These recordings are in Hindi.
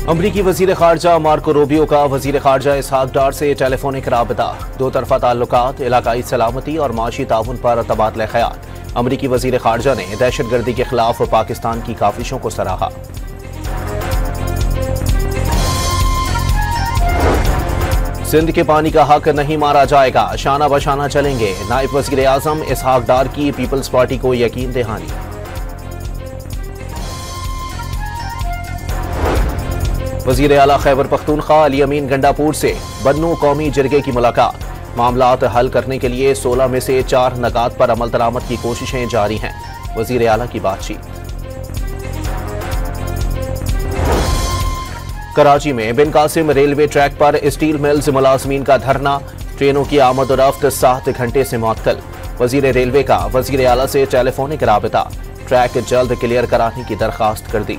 अमरीकी वजीर खारजा मार्को रूबियो का वजीर खारजा इसहाक डार से टेलीफोनिक राबता, दो तरफा ताल्लुकात, इलाकाई सलामती और माशी ताउन पर तबादला ख्याल। अमरीकी वजीर खारजा ने दहशतगर्दी के खिलाफ पाकिस्तान की काविशों को सराहा। सिंध के पानी का हक नहीं मारा जाएगा, शाना बशाना चलेंगे। नायब वजीर आजम इसहाक डार की पीपल्स पार्टी को यकीन दहानी। वजीर आला खैबर पख्तूनख्वा अली अमीन गंडापुर से बन्नू कौमी जिरगे की मुलाकात। मामलात हल करने के लिए 16 में से 4 नकात पर अमल दरामद की कोशिशें जारी हैं। वजीर आला की बातचीत। कराची में बिन कासिम रेलवे ट्रैक पर स्टील मिल्स मुलाजमीन का धरना, ट्रेनों की आमद और रफ्त 7 घंटे से मुअत्तल। वजीर रेलवे का वजीर आला से टेलीफोनिक राबता, ट्रैक जल्द क्लियर कराने की दरखास्त कर दी।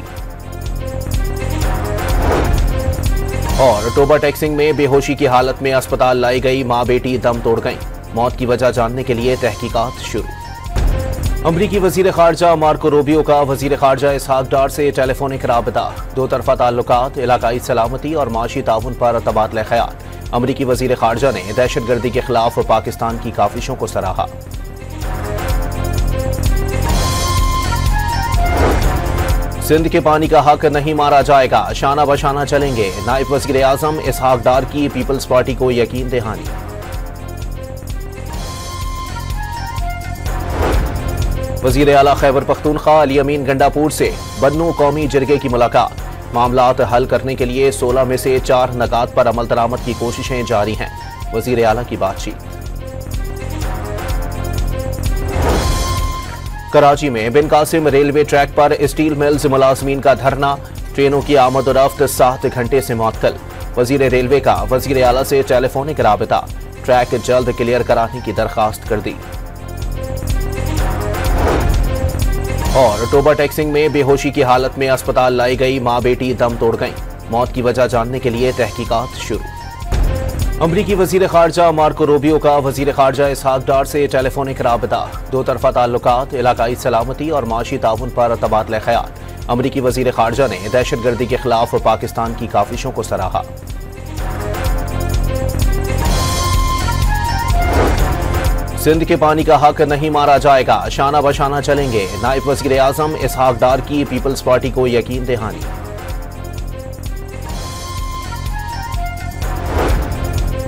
और टोबा टैक्सिंग में बेहोशी की हालत में अस्पताल लाई गई मां बेटी दम तोड़ गईं। मौत की वजह जानने के लिए तहकीकात शुरू। अमरीकी वजीर खारजा मार्को रूबियो का वजीर खारजा इसहाक डार से टेलीफोनिक राबता, दो तरफा ताल्लुकात, इलाकाई सलामती और माशी ताउन पर तबादला ख्याल। अमरीकी वजीर खारजा ने दहशतगर्दी के खिलाफ पाकिस्तान की काविशों को सराहा। सिंध के पानी का हक नहीं मारा जाएगा, शाना बशाना चलेंगे। नायब वजीर आजम इसहाक डार की पीपल्स पार्टी को यकीन दहानी। वजीर आला खैबर पख्तूनख्वा अली अमीन गंडापुर से बन्नू कौमी जिरगे की मुलाकात। मामलात हल करने के लिए 16 में से 4 नकात पर अमल दरामद की कोशिशें जारी हैं। वजीर आला की बातचीत। कराची में बिन कासिम रेलवे ट्रैक पर स्टील मिल्स मुलाजमीन का धरना, ट्रेनों की आमद और रफ्त 7 घंटे से मुअत्तल। वजीर रेलवे का वजीर आला से टेलीफोनिक राबता, ट्रैक जल्द क्लियर कराने की दरखास्त कर दी। और टोबा टैक्सिंग में बेहोशी की हालत में अस्पताल लाई गई मां बेटी दम तोड़ गईं। मौत की वजह जानने के लिए तहकीकात शुरू। अमरीकी वजीर खारजा मार्को रूबियो का वजीर खारजा इसहाक डार से टेलीफोनिक राबता, दो तरफा ताल्लुकात, इलाकाई सलामती और माशी ताउन पर तबादला ख्याल। अमरीकी वजीर खारजा ने दहशतगर्दी के खिलाफ पाकिस्तान की काविशों को सराहा। सिंध के पानी का हक नहीं मारा जाएगा, शाना बशाना चलेंगे। नायब वजीर आजम इसहाक डार की पीपल्स पार्टी को यकीन दहानी।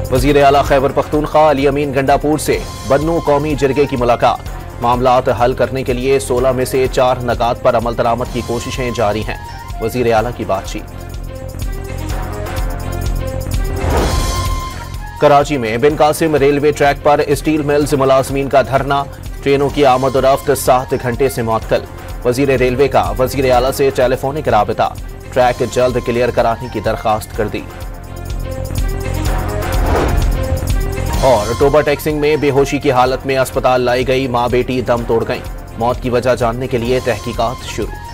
वजीर आला खैबर पख्तूनख्वा अली अमीन गंडापुर से बन्नू कौमी जिरगे की मुलाकात। मामलात हल करने के लिए 16 में से 4 नकात पर अमल दरामद की कोशिशें जारी हैं। वजीर आला की बातचीत। कराची में बिन कासिम रेलवे ट्रैक पर स्टील मिल्स मुलाजमीन का धरना, ट्रेनों की आमद और रफ्त 7 घंटे से मुअत्तल। वजीर रेलवे का वजीर आला से टेलीफोनिक राबता, ट्रैक जल्द क्लियर कराने की दरखास्त कर दी। और टोबा टैक्सिंग में बेहोशी की हालत में अस्पताल लाई गई मां बेटी दम तोड़ गईं। मौत की वजह जानने के लिए तहकीकात शुरू।